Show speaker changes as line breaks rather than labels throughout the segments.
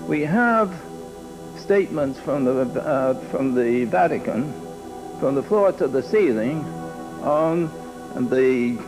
We have statements from the Vatican, from the floor to the ceiling, on the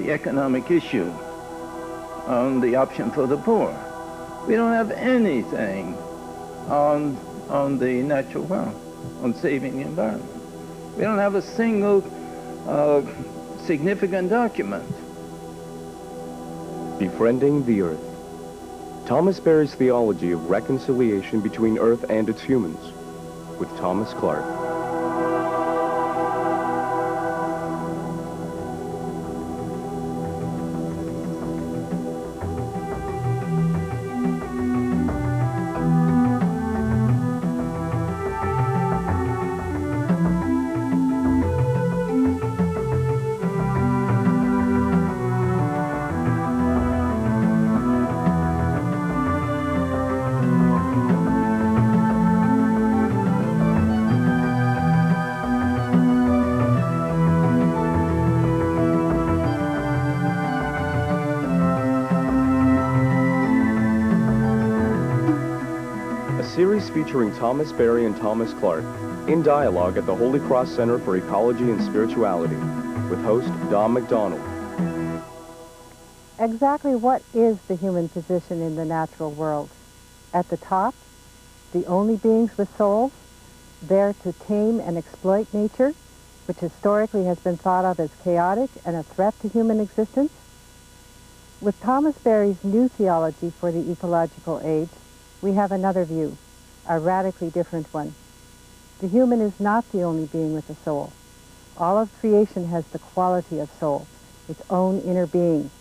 economic issue, on the option for the poor. We don't have anything on the natural world, on saving the environment. We don't have a single significant document.
Befriending the Earth. Thomas Berry's theology of reconciliation between Earth and its humans, with Thomas Clark. Series featuring Thomas Berry and Thomas Clark in dialogue at the Holy Cross Center for Ecology and Spirituality with host Don McDonald.
Exactly what is the human position in the natural world? At the top, the only beings with souls, there to tame and exploit nature, which historically has been thought of as chaotic and a threat to human existence? With Thomas Berry's new theology for the ecological age, we have another view, a radically different one. The human is not the only being with a soul. All of creation has the quality of soul, its own inner being.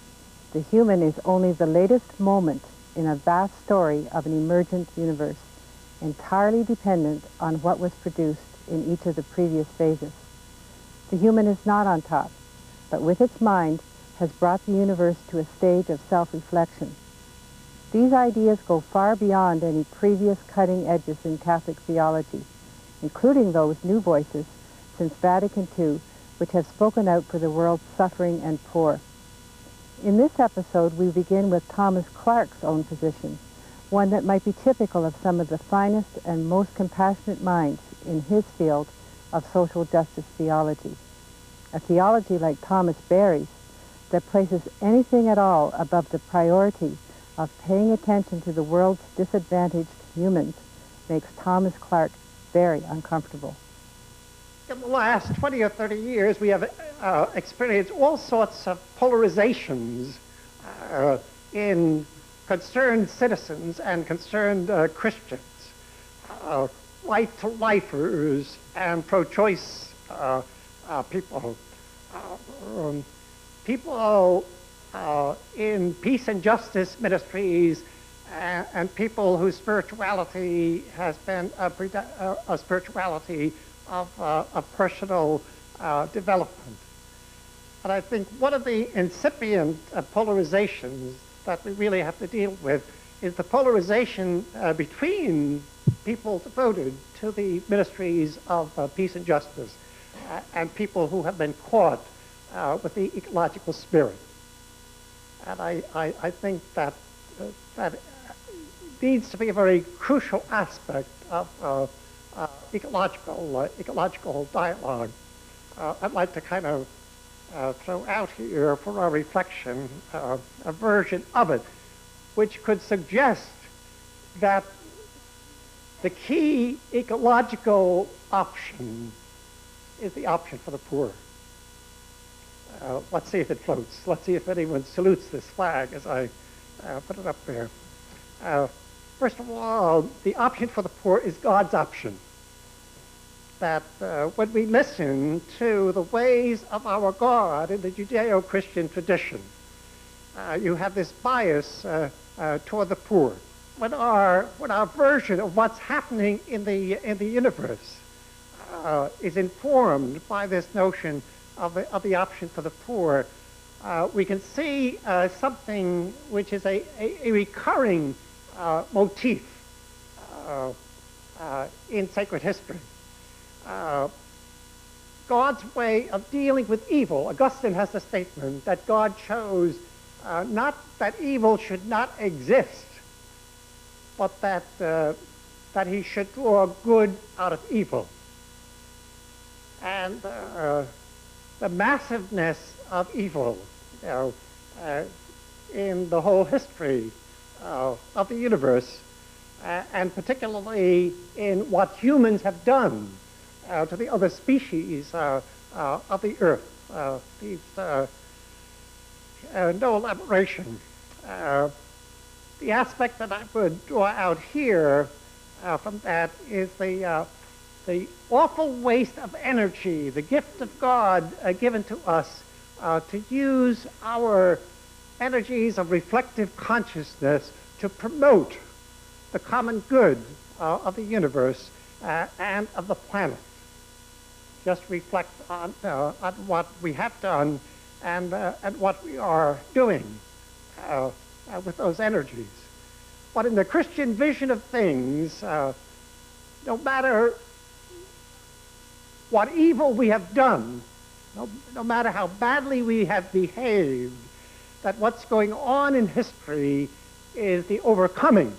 The human is only the latest moment in a vast story of an emergent universe, entirely dependent on what was produced in each of the previous phases. The human is not on top, but with its mind has brought the universe to a stage of self-reflection. These ideas go far beyond any previous cutting edges in Catholic theology, including those new voices since Vatican II, which have spoken out for the world's suffering and poor. In this episode, we begin with Thomas Clark's own position, one that might be typical of some of the finest and most compassionate minds in his field of social justice theology. A theology like Thomas Berry's that places anything at all above the priority of paying attention to the world's disadvantaged humans makes Thomas Clark very uncomfortable.
In the last 20 or 30 years, we have experienced all sorts of polarizations in concerned citizens and concerned Christians, right-to-lifers and pro-choice people, people in peace and justice ministries, and people whose spirituality has been a spirituality of personal development. And I think one of the incipient polarizations that we really have to deal with is the polarization between people devoted to the ministries of peace and justice and people who have been caught with the ecological spirit. And I think that that needs to be a very crucial aspect of ecological dialogue. I'd like to kind of throw out here for our reflection a version of it, which could suggest that the key ecological option is the option for the poor. Let's see if it floats. Let's see if anyone salutes this flag as I put it up there. First of all, the option for the poor is God's option. That when we listen to the ways of our God in the Judeo-Christian tradition, you have this bias toward the poor. When our version of what's happening in the universe is informed by this notion of the option for the poor, we can see something which is a recurring motif in sacred history. God's way of dealing with evil. Augustine has the statement that God chose not that evil should not exist, but that he should draw good out of evil. And the massiveness of evil, in the whole history of the universe, and particularly in what humans have done to the other species of the earth. No elaboration. The aspect that I would draw out here from that is the awful waste of energy, the gift of God given to us to use our energies of reflective consciousness to promote the common good of the universe and of the planet. Just reflect on what we have done and what we are doing with those energies. But in the Christian vision of things, no matter what evil we have done, no matter how badly we have behaved, that what's going on in history is the overcoming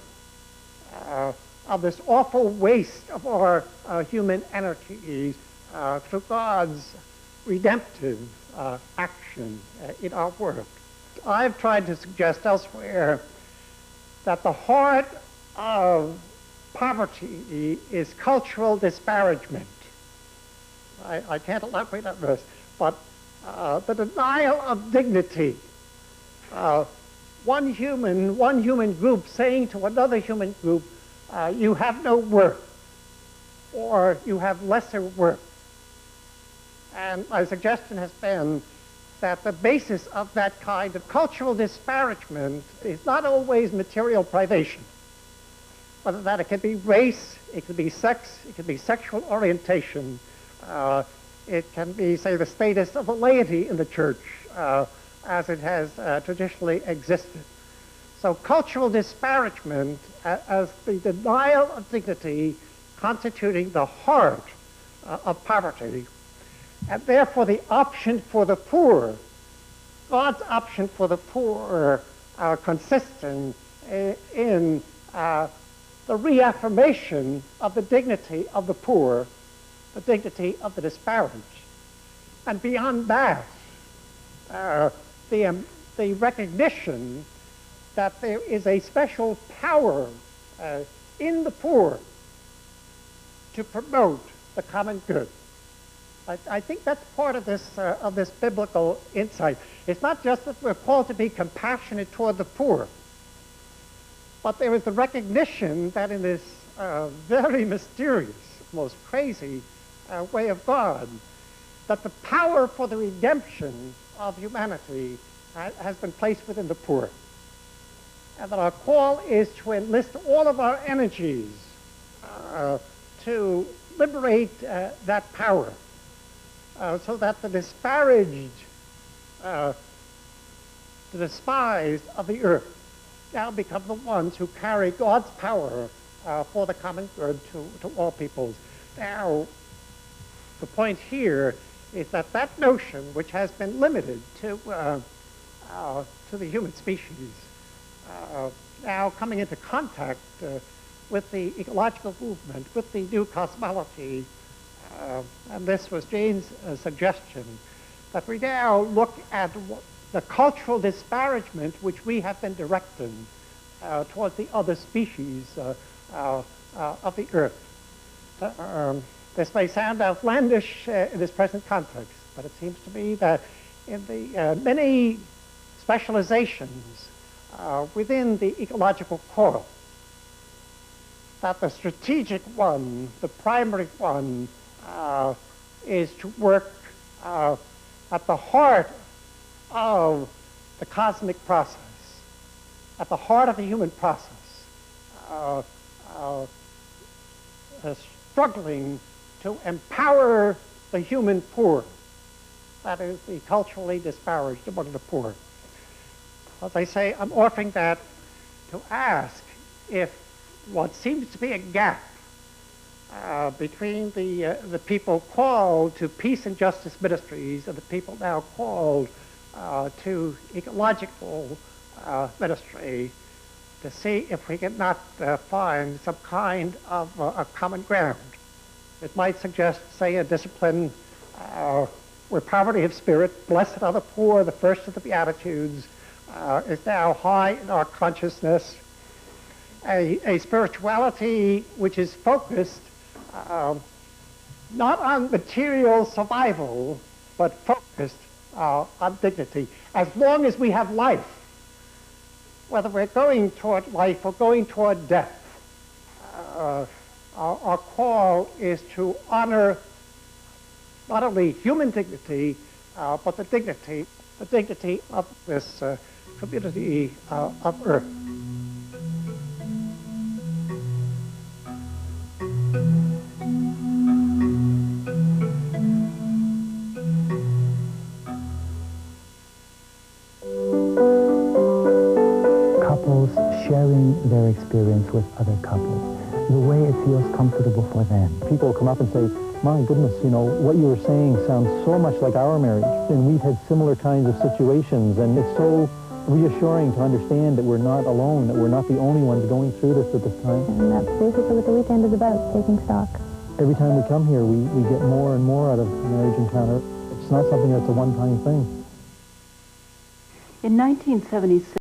of this awful waste of our human energies through God's redemptive action in our work. I've tried to suggest elsewhere that the heart of poverty is cultural disparagement. I can't elaborate on this, but the denial of dignity. One human group saying to another human group, you have no worth, or you have lesser worth. And my suggestion has been that the basis of that kind of cultural disparagement is not always material privation, but that it can be race, it can be sex, it can be sexual orientation, it can be, say, the status of the laity in the church as it has traditionally existed. So cultural disparagement as the denial of dignity constituting the heart of poverty, and therefore the option for the poor, God's option for the poor, consists in the reaffirmation of the dignity of the poor, the dignity of the disparaged. And beyond that, the recognition that there is a special power in the poor to promote the common good. I think that's part of this biblical insight. It's not just that we're called to be compassionate toward the poor, but there is the recognition that in this very mysterious, most crazy way of God, that the power for the redemption of humanity has been placed within the poor. And that our call is to enlist all of our energies to liberate that power, so that the disparaged, the despised of the earth now become the ones who carry God's power for the common good to all peoples. Now, the point here is that that notion, which has been limited to the human species, now coming into contact with the ecological movement, with the new cosmology, and this was Jane's suggestion, that we now look at the cultural disparagement which we have been directing towards the other species of the earth. This may sound outlandish in this present context, but it seems to me that in the many specializations within the ecological coil, that the strategic one, the primary one, is to work at the heart of the cosmic process, at the heart of the human process, struggling to empower the human poor, that is, the culturally disparaged among the poor. As I say, I'm offering that to ask if what seems to be a gap between the people called to peace and justice ministries and the people now called to ecological ministry, to see if we could not find some kind of a common ground. It might suggest, say, a discipline where poverty of spirit, blessed are the poor, the first of the Beatitudes, is now high in our consciousness. A spirituality which is focused not on material survival, but focused on dignity. As long as we have life, whether we're going toward life or going toward death, our call is to honor not only human dignity, but the dignity of this community of Earth.
Couples sharing their experience with other couples, the way it feels comfortable for them. People come up and say, my goodness, you know, what you were saying sounds so much like our marriage, and we've had similar kinds of situations, and it's so reassuring to understand that we're not alone, that we're not the only ones going through this at this time.
And that's basically what the weekend is about, taking stock.
Every time we come here, we get more and more out of Marriage Encounter. It's not something that's a one-time thing.
In 1976,